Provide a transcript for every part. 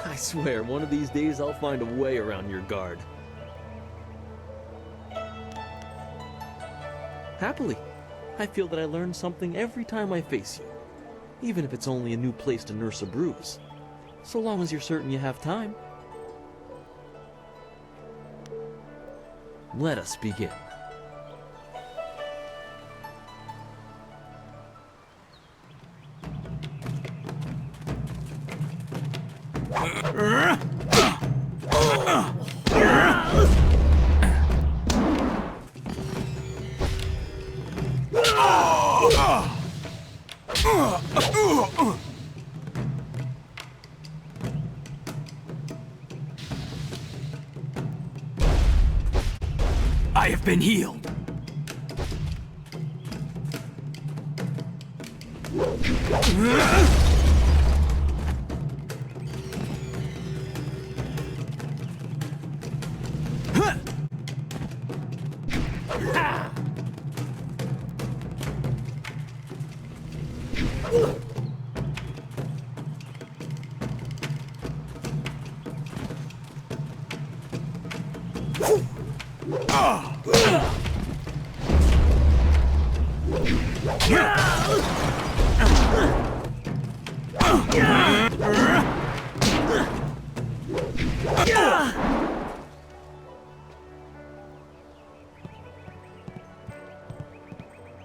I swear, one of these days I'll find a way around your guard. Happily, I feel that I learn something every time I face you, even if it's only a new place to nurse a bruise, so long as you're certain you have time. Let us begin. I have been healed.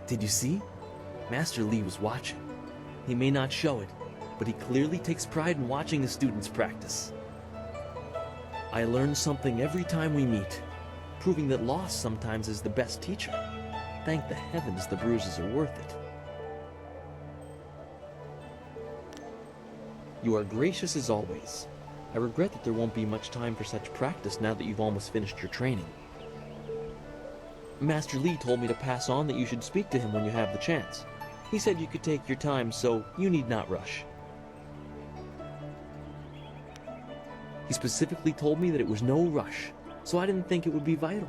Did you see? Master Lee was watching. He may not show it, but he clearly takes pride in watching his students practice. I learn something every time we meet, proving that loss sometimes is the best teacher. Thank the heavens the bruises are worth it. You are gracious as always. I regret that there won't be much time for such practice now that you've almost finished your training. Master Lee told me to pass on that you should speak to him when you have the chance. He said you could take your time, so you need not rush. He specifically told me that it was no rush, so I didn't think it would be vital.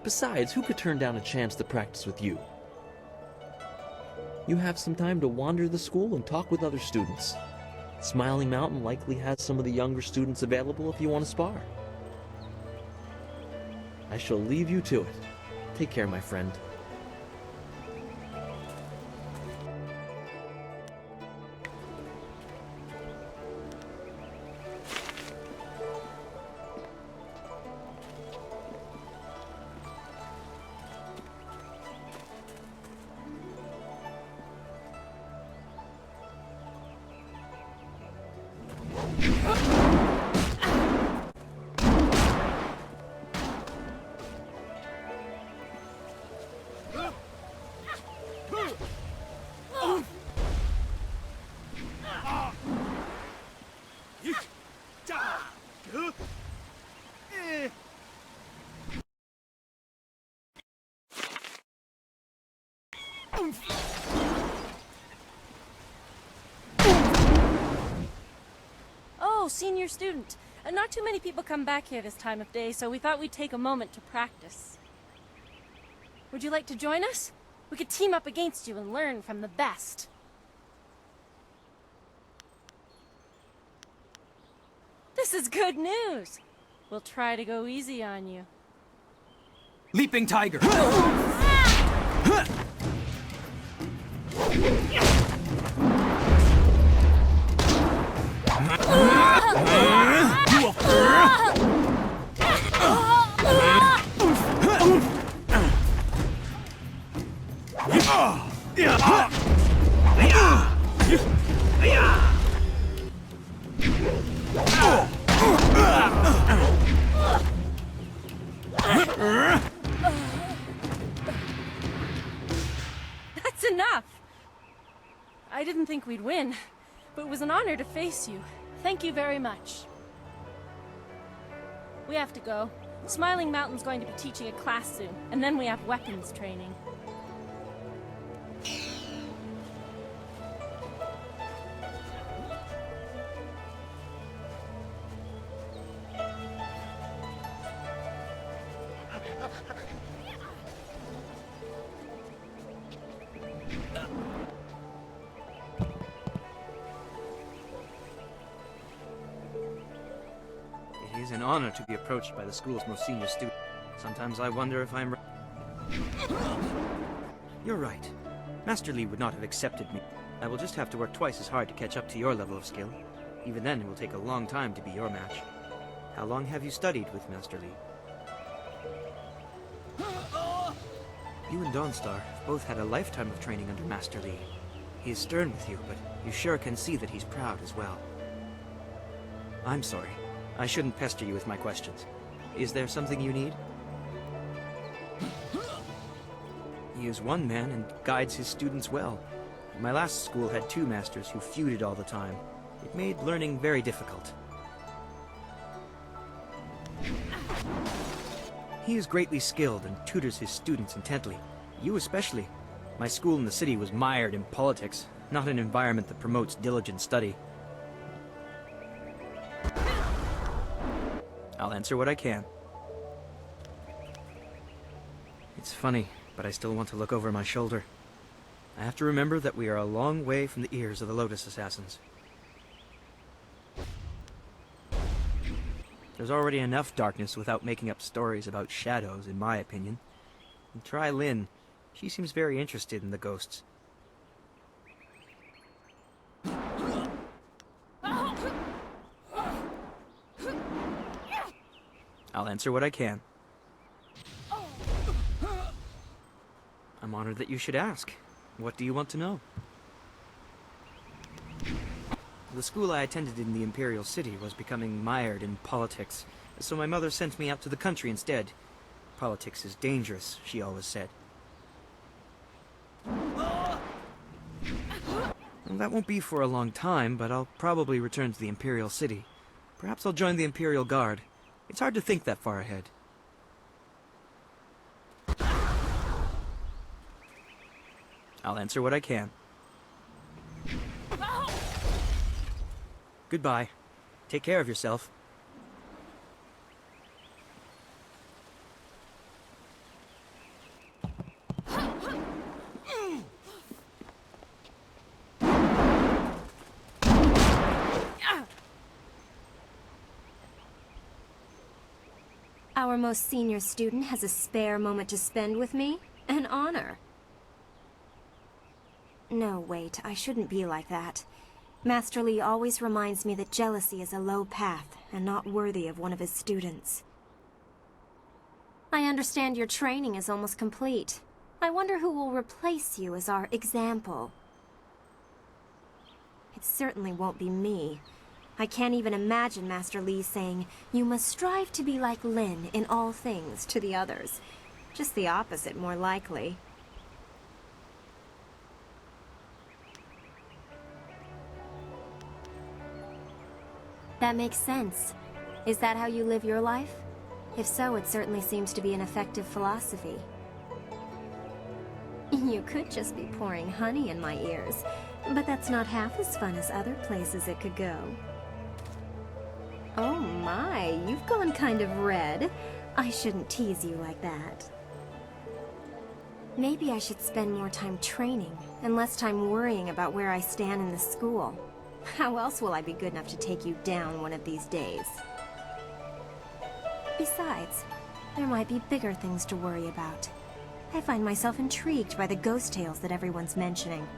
Besides, who could turn down a chance to practice with you? You have some time to wander the school and talk with other students. Smiling Mountain likely has some of the younger students available if you want to spar. I shall leave you to it. Take care, my friend. Oh, senior student. Not too many people come back here this time of day, so we thought we'd take a moment to practice. Would you like to join us? We could team up against you and learn from the best. This is good news. We'll try to go easy on you. Leaping Tiger. That's enough. I didn't think we'd win, but it was an honor to face you. Thank you very much. We have to go. Smiling Mountain's going to be teaching a class soon, and then we have weapons training. is an honor to be approached by the school's most senior student. Sometimes I wonder if I'm... You're right. Master Lee would not have accepted me. I will just have to work twice as hard to catch up to your level of skill. Even then, it will take a long time to be your match. How long have you studied with Master Lee? You and Dawnstar have both had a lifetime of training under Master Lee. He is stern with you, but you sure can see that he's proud as well. I'm sorry. I shouldn't pester you with my questions. Is there something you need? He is one man and guides his students well. My last school had 2 masters who feuded all the time. It made learning very difficult. He is greatly skilled and tutors his students intently. You especially. My school in the city was mired in politics, not an environment that promotes diligent study. I'll answer what I can. It's funny, but I still want to look over my shoulder. I have to remember that we are a long way from the ears of the Lotus Assassins. There's already enough darkness without making up stories about shadows, in my opinion. And try Lynn. She seems very interested in the ghosts. I'll answer what I can. I'm honored that you should ask. What do you want to know? The school I attended in the Imperial City was becoming mired in politics, so my mother sent me out to the country instead. Politics is dangerous, she always said. Well, that won't be for a long time, but I'll probably return to the Imperial City. Perhaps I'll join the Imperial Guard. It's hard to think that far ahead. I'll answer what I can. Goodbye. Take care of yourself. Our most senior student has a spare moment to spend with me? An honor. No, wait, I shouldn't be like that. Master Lee always reminds me that jealousy is a low path and not worthy of one of his students. I understand your training is almost complete. I wonder who will replace you as our example. It certainly won't be me. I can't even imagine Master Lee saying, "You must strive to be like Lin in all things," to the others. Just the opposite, more likely. That makes sense. Is that how you live your life? If so, it certainly seems to be an effective philosophy. You could just be pouring honey in my ears, but that's not half as fun as other places it could go. Oh my, you've gone kind of red. I shouldn't tease you like that. Maybe I should spend more time training and less time worrying about where I stand in the school. How else will I be good enough to take you down one of these days? Besides, there might be bigger things to worry about. I find myself intrigued by the ghost tales that everyone's mentioning.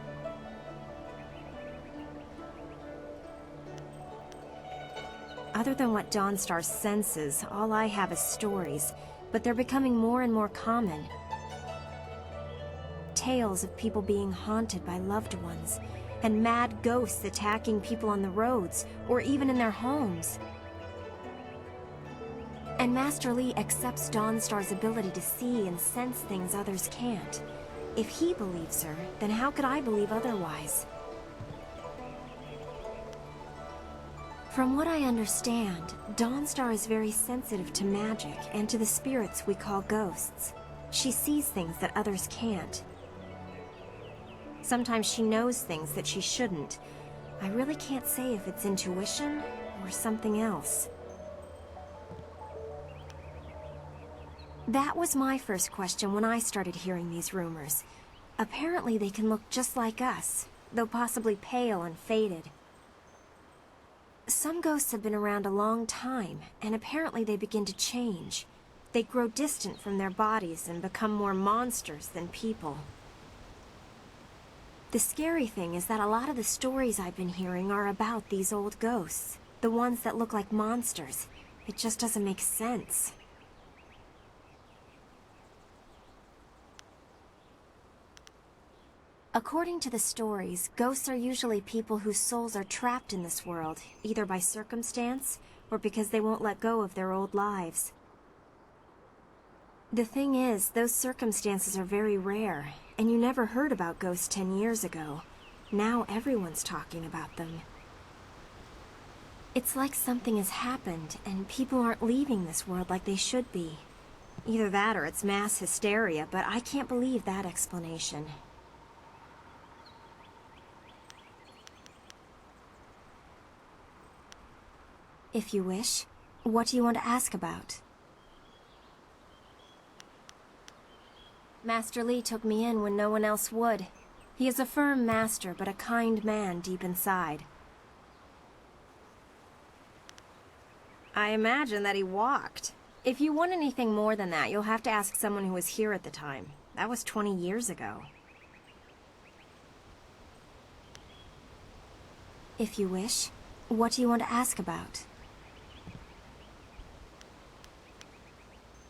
Other than what Dawnstar senses, all I have is stories, but they're becoming more and more common. Tales of people being haunted by loved ones, and mad ghosts attacking people on the roads, or even in their homes. And Master Lee accepts Dawnstar's ability to see and sense things others can't. If he believes her, then how could I believe otherwise? From what I understand, Dawnstar is very sensitive to magic and to the spirits we call ghosts. She sees things that others can't. Sometimes she knows things that she shouldn't. I really can't say if it's intuition or something else. That was my first question when I started hearing these rumors. Apparently they can look just like us, though possibly pale and faded. some ghosts have been around a long time, and apparently they begin to change. They grow distant from their bodies and become more monsters than people. The scary thing is that a lot of the stories I've been hearing are about these old ghosts. The ones that look like monsters. It just doesn't make sense. According to the stories, ghosts are usually people whose souls are trapped in this world, either by circumstance or because they won't let go of their old lives. The thing is, those circumstances are very rare, and you never heard about ghosts 10 years ago. Now everyone's talking about them. It's like something has happened, and people aren't leaving this world like they should be. Either that or it's mass hysteria, but I can't believe that explanation. If you wish, what do you want to ask about? Master Li took me in when no one else would. He is a firm master, but a kind man deep inside. I imagine that he walked. If you want anything more than that, you'll have to ask someone who was here at the time. That was 20 years ago. If you wish, what do you want to ask about?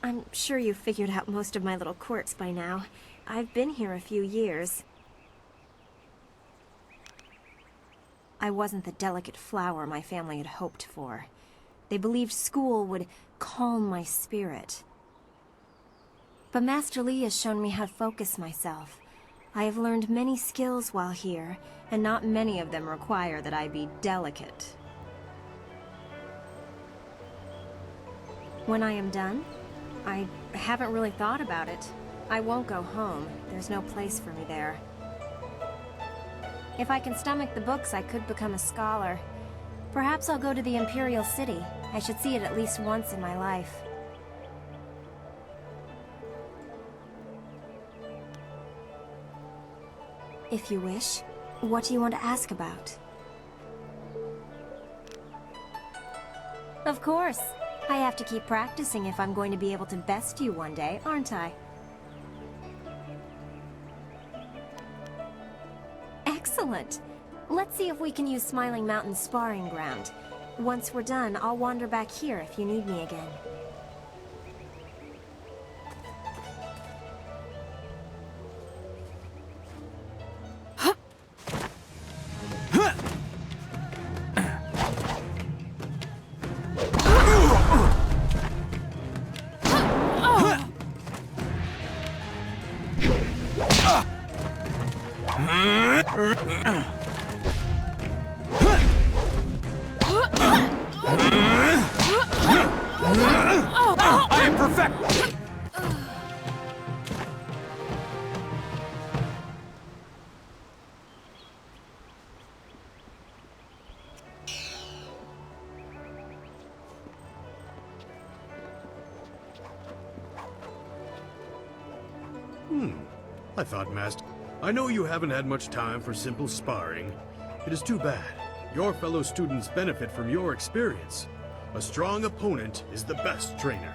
I'm sure you've figured out most of my little quirks by now. I've been here a few years. I wasn't the delicate flower my family had hoped for. They believed school would calm my spirit. But Master Li has shown me how to focus myself. I have learned many skills while here, and not many of them require that I be delicate. When I am done, I haven't really thought about it. I won't go home. There's no place for me there. If I can stomach the books, I could become a scholar. Perhaps I'll go to the Imperial City. I should see it at least once in my life. If you wish, what do you want to ask about? Of course. I have to keep practicing if I'm going to be able to best you one day, aren't I? Excellent! Let's see if we can use Smiling Mountain's sparring ground. Once we're done, I'll wander back here if you need me again. I am perfect! I thought, Master. I know you haven't had much time for simple sparring. It is too bad. Your fellow students benefit from your experience. A strong opponent is the best trainer.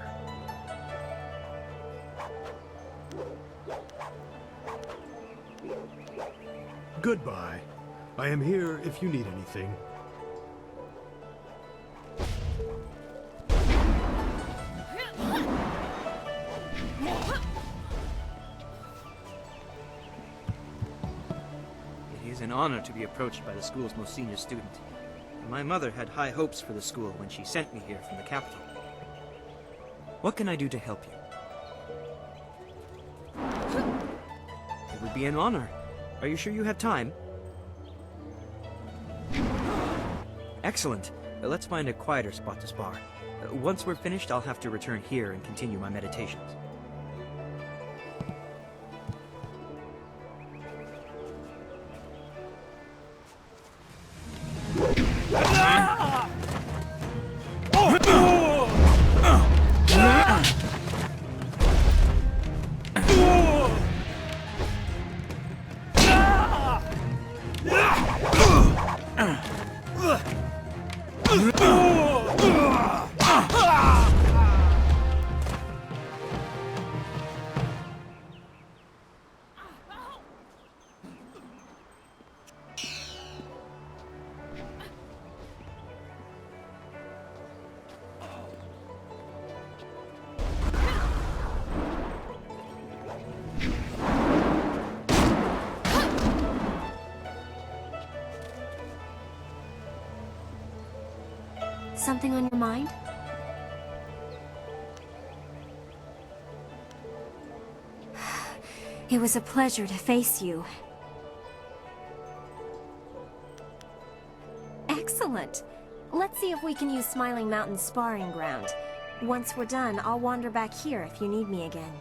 Goodbye. I am here if you need anything. It is an honor to be approached by the school's most senior student. My mother had high hopes for the school when she sent me here from the capital. What can I do to help you? It would be an honor. Are you sure you have time? Excellent. Let's find a quieter spot to spar. Once we're finished, I'll have to return here and continue my meditations. Something on your mind? It was a pleasure to face you. Excellent! Let's see if we can use Smiling Mountain's sparring ground. Once we're done, I'll wander back here if you need me again.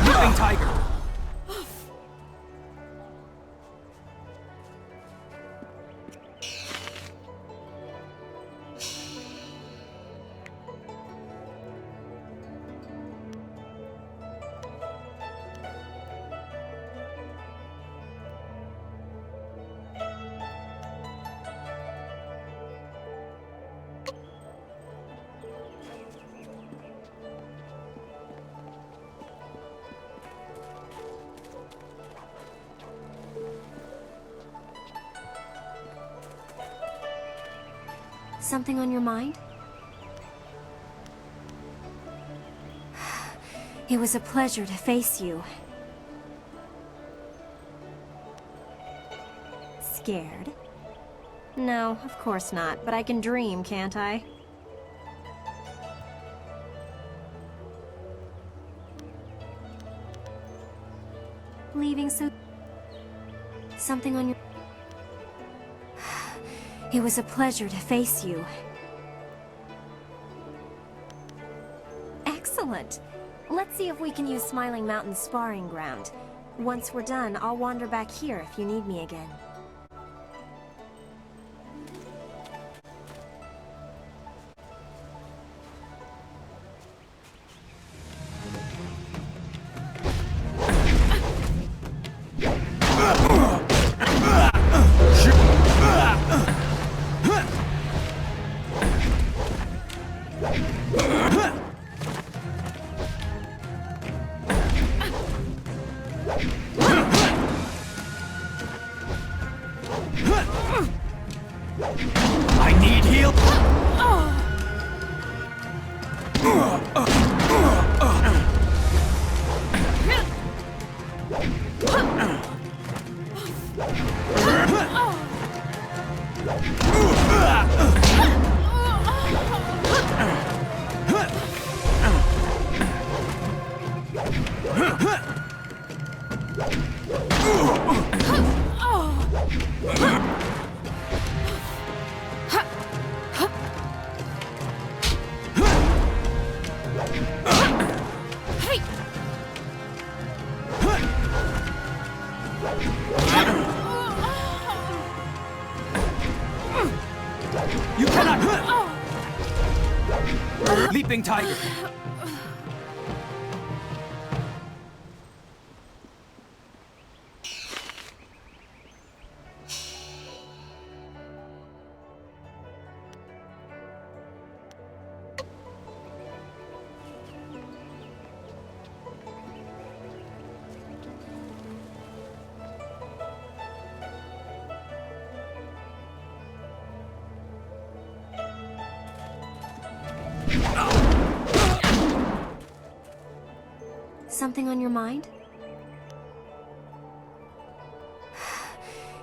Leaping tiger. Something on your mind? It was a pleasure to face you. Scared? No, of course not, but I can dream, can't I? Leaving so... Something on your... It was a pleasure to face you. Excellent! Let's see if we can use Smiling Mountain's sparring ground. Once we're done, I'll wander back here if you need me again. I need heal. You cannot. Leaping tiger. Something on your mind?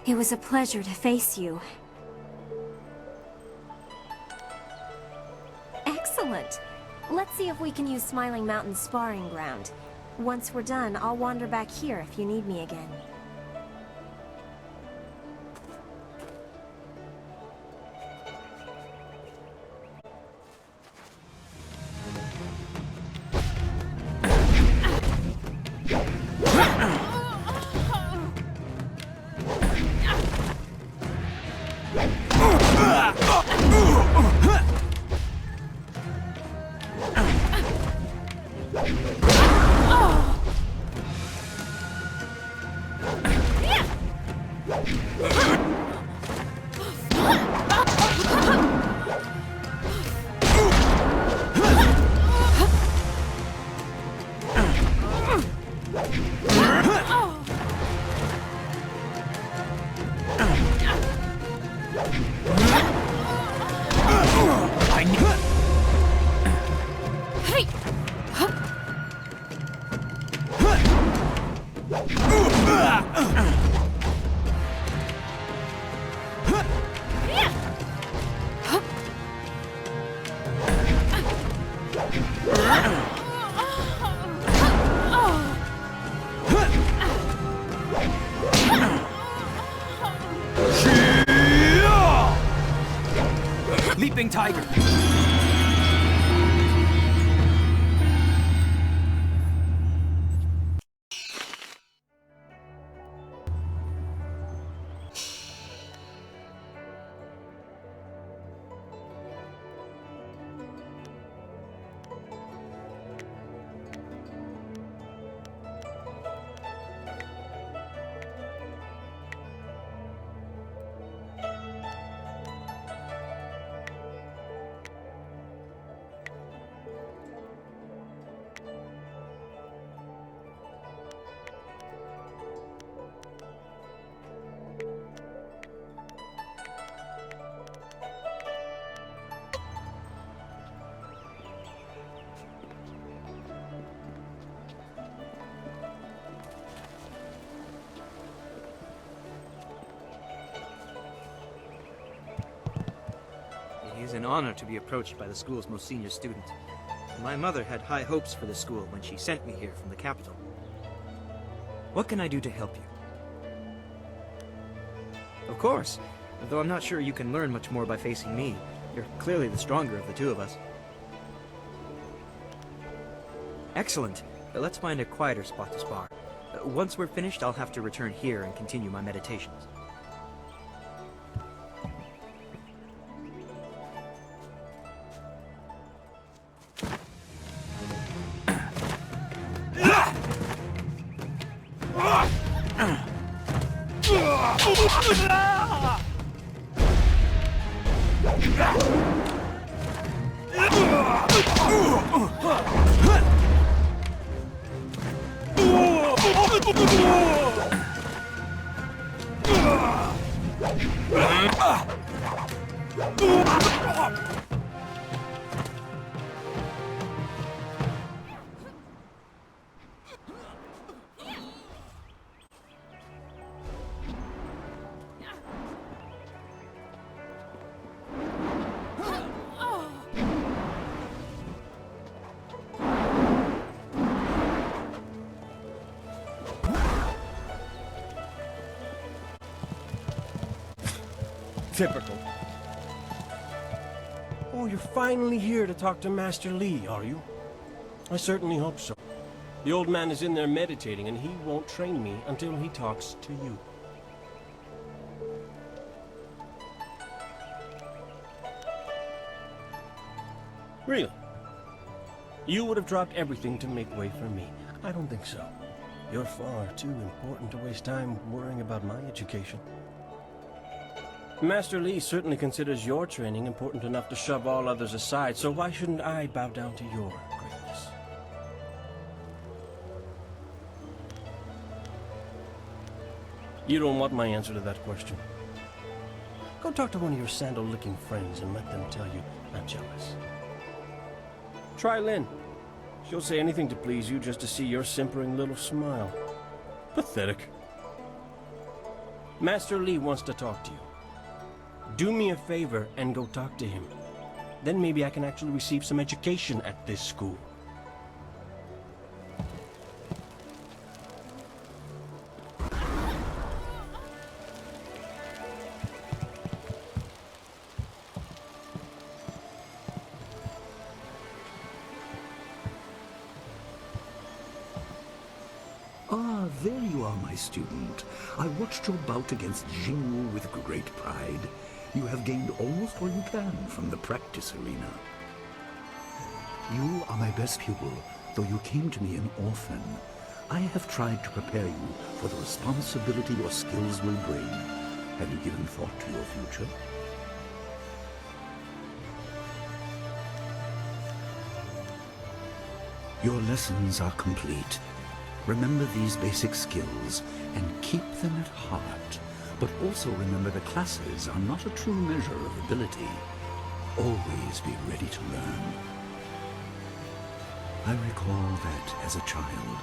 It was a pleasure to face you. Excellent! Let's see if we can use Smiling Mountain's sparring ground. Once we're done, I'll wander back here if you need me again. Leaping Tiger! It is an honor to be approached by the school's most senior student. My mother had high hopes for the school when she sent me here from the capital. What can I do to help you? Of course, though I'm not sure you can learn much more by facing me. You're clearly the stronger of the two of us. Excellent. Let's find a quieter spot to spar. Once we're finished, I'll have to return here and continue my meditations. Typical. Oh, you're finally here to talk to Master Li, are you? I certainly hope so. The old man is in there meditating, and he won't train me until he talks to you. Really? You would have dropped everything to make way for me. I don't think so. You're far too important to waste time worrying about my education. Master Li certainly considers your training important enough to shove all others aside, so why shouldn't I bow down to your greatness? You don't want my answer to that question. Go talk to one of your sandal-licking friends and let them tell you I'm jealous. Try Lynn. She'll say anything to please you just to see your simpering little smile. Pathetic. Master Li wants to talk to you. Do me a favor and go talk to him. Then maybe I can actually receive some education at this school. Ah, there you are, my student. I watched your bout against Jingwu with great pride. You have gained almost all you can from the practice arena. You are my best pupil, though you came to me an orphan. I have tried to prepare you for the responsibility your skills will bring. Have you given thought to your future? Your lessons are complete. Remember these basic skills and keep them at heart. But also remember the classes are not a true measure of ability. Always be ready to learn. I recall that, as a child,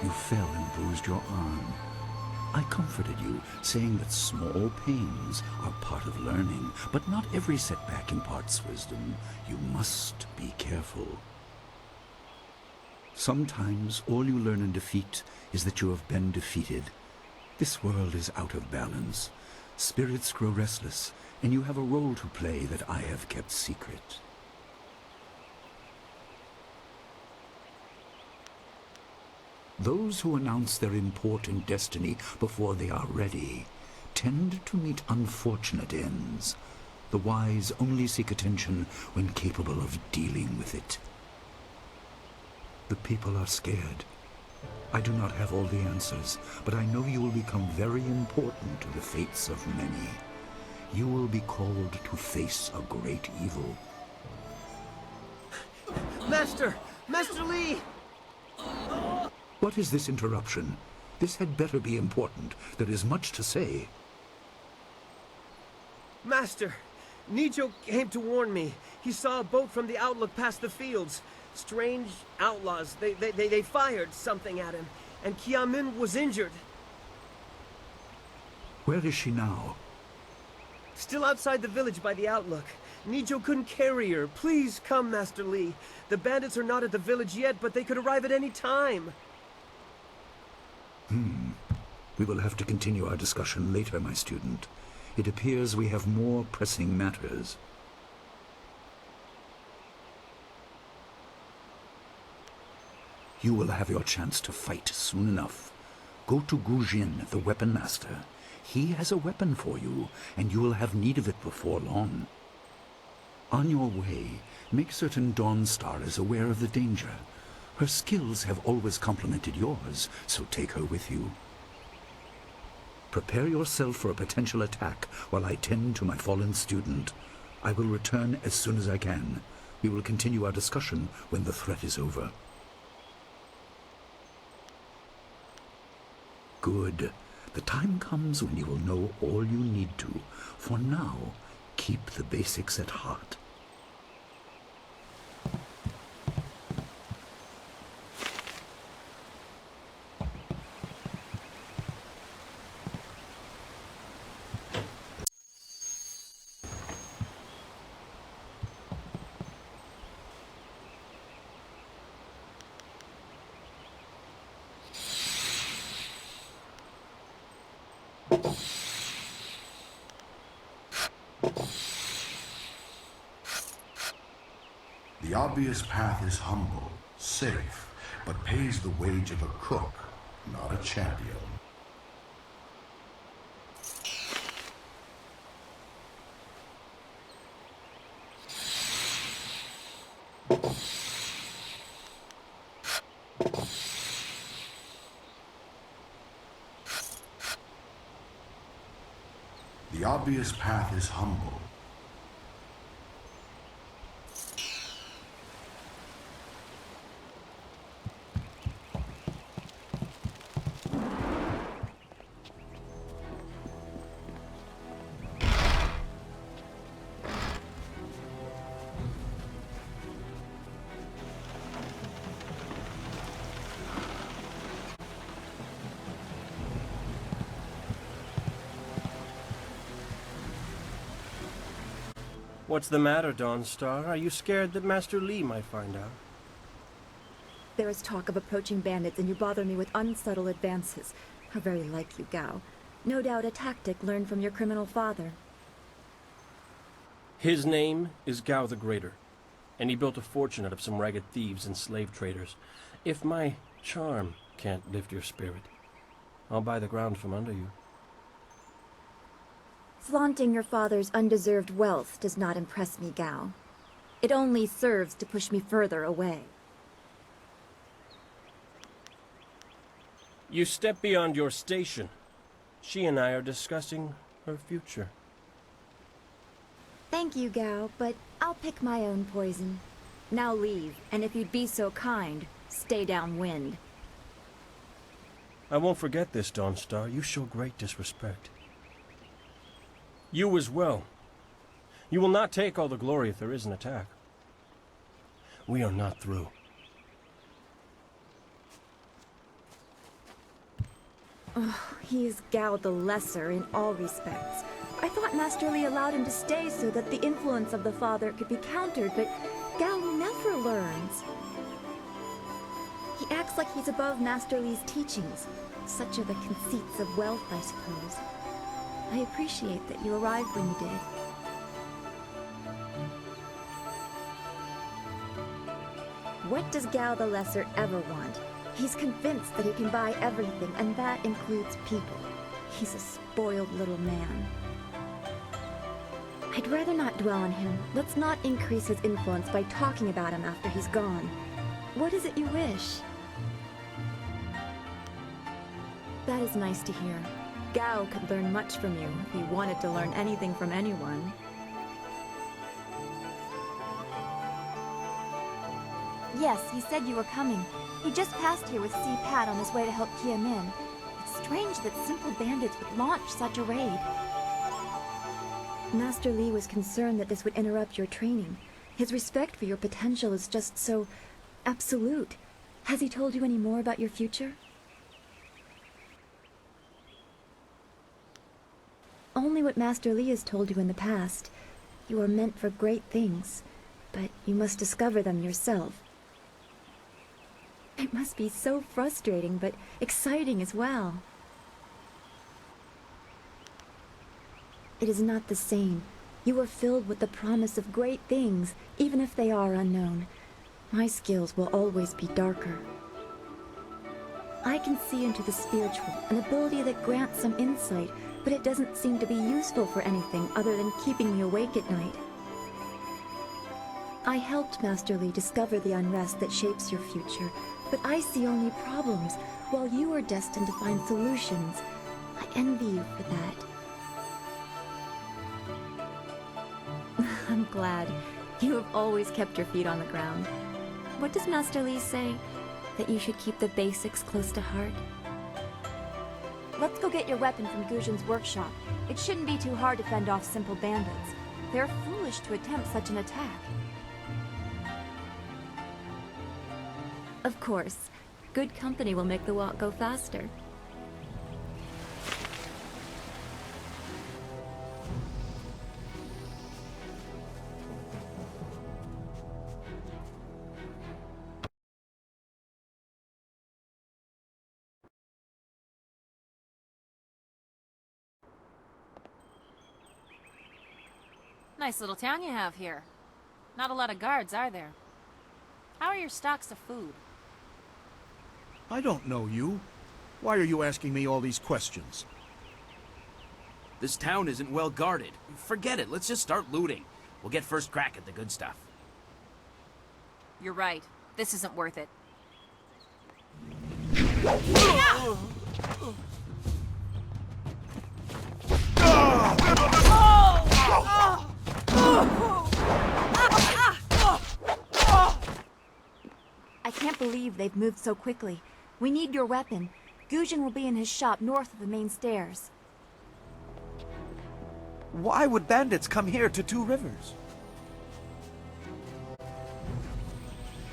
you fell and bruised your arm. I comforted you, saying that small pains are part of learning, but not every setback imparts wisdom. You must be careful. Sometimes all you learn in defeat is that you have been defeated. This world is out of balance. Spirits grow restless, and you have a role to play that I have kept secret. Those who announce their important destiny before they are ready tend to meet unfortunate ends. The wise only seek attention when capable of dealing with it. The people are scared. I do not have all the answers, but I know you will become very important to the fates of many. You will be called to face a great evil. Master! Master Li! What is this interruption? This had better be important. There is much to say. Master! Nijo came to warn me. He saw a boat from the outlook past the fields. Strange outlaws. They fired something at him, and Qiamin was injured. Where is she now? Still outside the village by the outlook. Nijo couldn't carry her. Please come, Master Li. The bandits are not at the village yet, but they could arrive at any time. We will have to continue our discussion later, my student. It appears we have more pressing matters. You will have your chance to fight soon enough. Go to Gu Jin, the weapon master. He has a weapon for you, and you will have need of it before long. On your way, make certain Dawnstar is aware of the danger. Her skills have always complemented yours, so take her with you. Prepare yourself for a potential attack while I tend to my fallen student. I will return as soon as I can. We will continue our discussion when the threat is over. Good. The time comes when you will know all you need to. For now, keep the basics at heart. The obvious path is humble, safe, but pays the wage of a cook, not a champion. The obvious path is humble. What's the matter, Dawnstar? Are you scared that Master Li might find out? There is talk of approaching bandits, and you bother me with unsubtle advances. How very like you, Gao. No doubt a tactic learned from your criminal father. His name is Gao the Greater, and he built a fortune out of some ragged thieves and slave traders. If my charm can't lift your spirit, I'll buy the ground from under you. Flaunting your father's undeserved wealth does not impress me, Gao. It only serves to push me further away. You step beyond your station. She and I are discussing her future. Thank you, Gao, but I'll pick my own poison. Now leave, and if you'd be so kind, stay downwind. I won't forget this, Dawnstar. You show great disrespect. You as well. You will not take all the glory if there is an attack. We are not through. Oh, he is Gao the Lesser in all respects. I thought Master Li allowed him to stay so that the influence of the father could be countered, but Gao never learns. He acts like he's above Master Li's teachings. Such are the conceits of wealth, I suppose. I appreciate that you arrived when you did. What does Gao the Lesser ever want? He's convinced that he can buy everything, and that includes people. He's a spoiled little man. I'd rather not dwell on him. Let's not increase his influence by talking about him after he's gone. What is it you wish? That is nice to hear. Gao could learn much from you if he wanted to learn anything from anyone. Yes, he said you were coming. He just passed here with Si Pat on his way to help Kia Min. It's strange that simple bandits would launch such a raid. Master Li was concerned that this would interrupt your training. His respect for your potential is just so absolute. Has he told you any more about your future? Only what Master Li has told you in the past. You are meant for great things, but you must discover them yourself. It must be so frustrating, but exciting as well. It is not the same. You are filled with the promise of great things, even if they are unknown. My skills will always be darker. I can see into the spiritual, an ability that grants some insight, but it doesn't seem to be useful for anything other than keeping me awake at night. I helped Master Li discover the unrest that shapes your future, but I see only problems, while you are destined to find solutions. I envy you for that. I'm glad. You have always kept your feet on the ground. What does Master Li say? That you should keep the basics close to heart? Let's go get your weapon from Guzhin's workshop. It shouldn't be too hard to fend off simple bandits. They're foolish to attempt such an attack. Of course. Good company will make the walk go faster. Nice little town you have here. Not a lot of guards, are there? How are your stocks of food? I don't know you. Why are you asking me all these questions? This town isn't well guarded. Forget it, let's just start looting. We'll get first crack at the good stuff. You're right. This isn't worth it. I can't believe they've moved so quickly. We need your weapon. Guzhin will be in his shop north of the main stairs. Why would bandits come here to Two Rivers?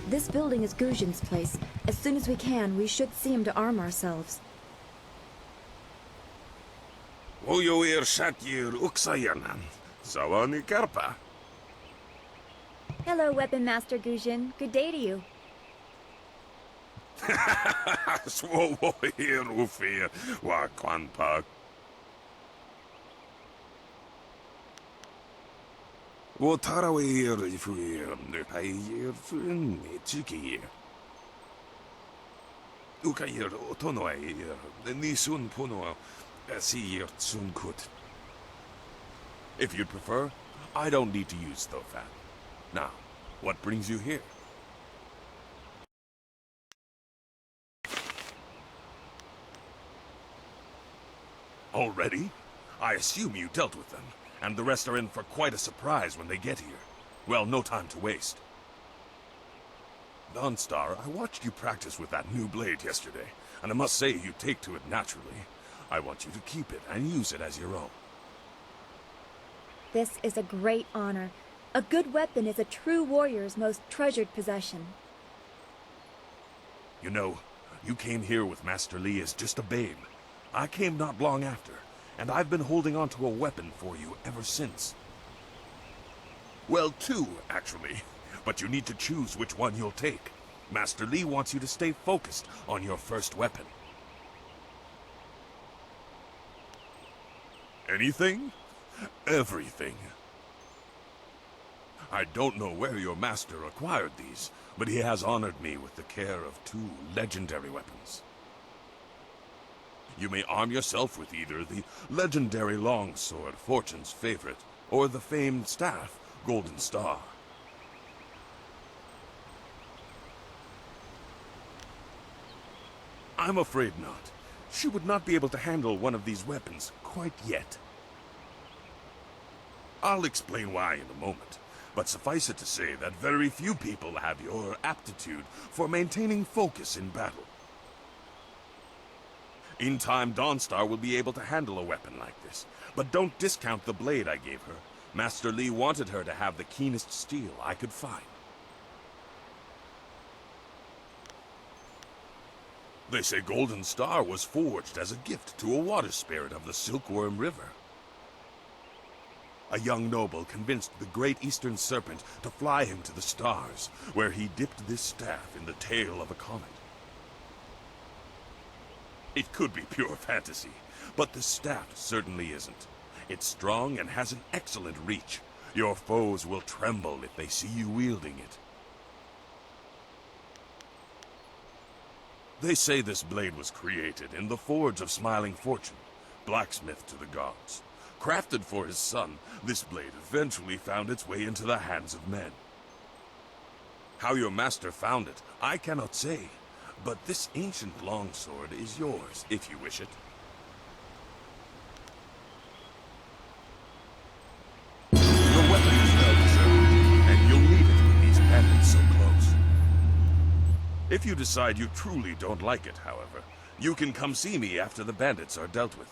This building is Guzhin's place. As soon as we can, we should see him to arm ourselves. Ujuir Shatyr Uksayanan. Zawani Karpa. Hello, Weapon Master Gujin. Good day to you. Svo here ufir wa kwanpa. Wo tarawe here ifuir nepayir fun chiki. Ukayir otonoe nisun puno asir tsunkut. If you'd prefer, I don't need to use Tho Fan. Now, what brings you here? Already? I assume you dealt with them, and the rest are in for quite a surprise when they get here. Well, no time to waste. Dawnstar, I watched you practice with that new blade yesterday, and I must say you take to it naturally. I want you to keep it and use it as your own. This is a great honor. A good weapon is a true warrior's most treasured possession. You know, you came here with Master Li as just a babe. I came not long after, and I've been holding on to a weapon for you ever since. Well, two, actually. But you need to choose which one you'll take. Master Li wants you to stay focused on your first weapon. Anything? Everything. I don't know where your master acquired these, but he has honored me with the care of two legendary weapons. You may arm yourself with either the legendary longsword, Fortune's favorite, or the famed staff, Golden Star. I'm afraid not. She would not be able to handle one of these weapons quite yet. I'll explain why in a moment, but suffice it to say that very few people have your aptitude for maintaining focus in battle. In time, Dawnstar will be able to handle a weapon like this, but don't discount the blade I gave her. Master Li wanted her to have the keenest steel I could find. They say Golden Star was forged as a gift to a water spirit of the Silkworm River. A young noble convinced the great Eastern Serpent to fly him to the stars, where he dipped this staff in the tail of a comet. It could be pure fantasy, but the staff certainly isn't. It's strong and has an excellent reach. Your foes will tremble if they see you wielding it. They say this blade was created in the forge of Smiling Fortune, blacksmith to the gods. Crafted for his son, this blade eventually found its way into the hands of men. How your master found it, I cannot say, but this ancient longsword is yours, if you wish it. Your weapon is well deserved, and you'll need it with these bandits so close. If you decide you truly don't like it, however, you can come see me after the bandits are dealt with.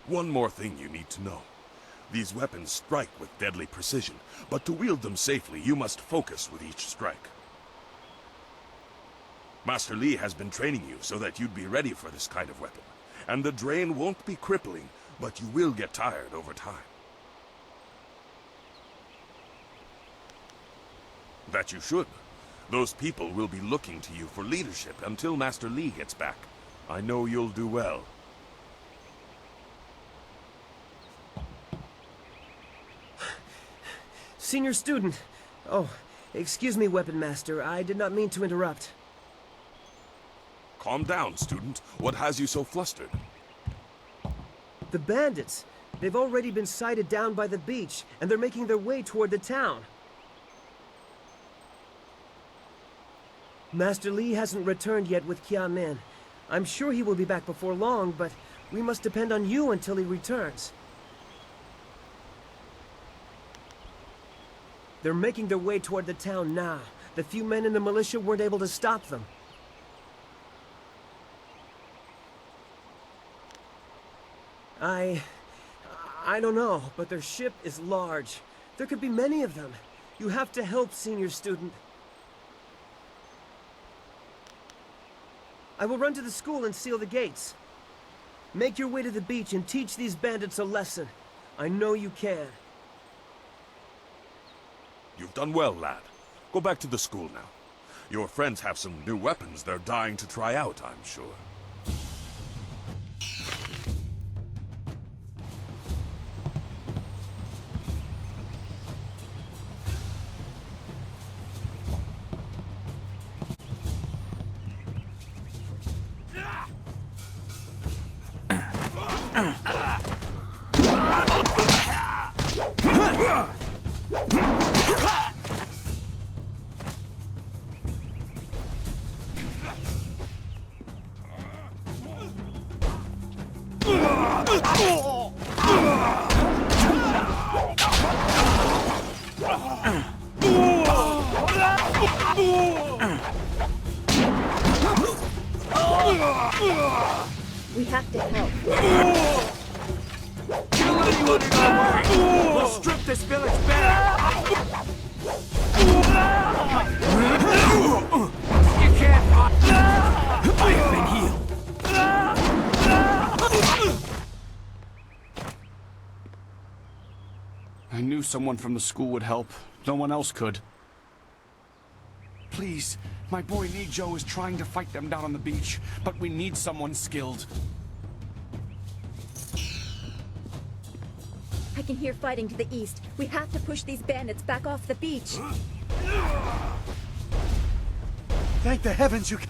One more thing you need to know. These weapons strike with deadly precision, but to wield them safely, you must focus with each strike. Master Li has been training you so that you'd be ready for this kind of weapon, and the drain won't be crippling, but you will get tired over time. That you should. Those people will be looking to you for leadership until Master Li gets back. I know you'll do well. Senior student. Oh, excuse me, Weapon Master. I did not mean to interrupt. Calm down, student. What has you so flustered? The bandits. They've already been sighted down by the beach, and they're making their way toward the town. Master Li hasn't returned yet with Kia Min. I'm sure he will be back before long, but we must depend on you until he returns. They're making their way toward the town now. The few men in the militia weren't able to stop them. I don't know, but their ship is large. There could be many of them. You have to help, senior student. I will run to the school and seal the gates. Make your way to the beach and teach these bandits a lesson. I know you can. You've done well, lad. Go back to the school now. Your friends have some new weapons they're dying to try out, I'm sure. We have to help. Kill anyone in our way! We'll strip this village bare! You can't hide! I have been healed. I knew someone from the school would help. No one else could. Please, my boy Nijo is trying to fight them down on the beach, but we need someone skilled. I can hear fighting to the east. We have to push these bandits back off the beach. Thank the heavens you can...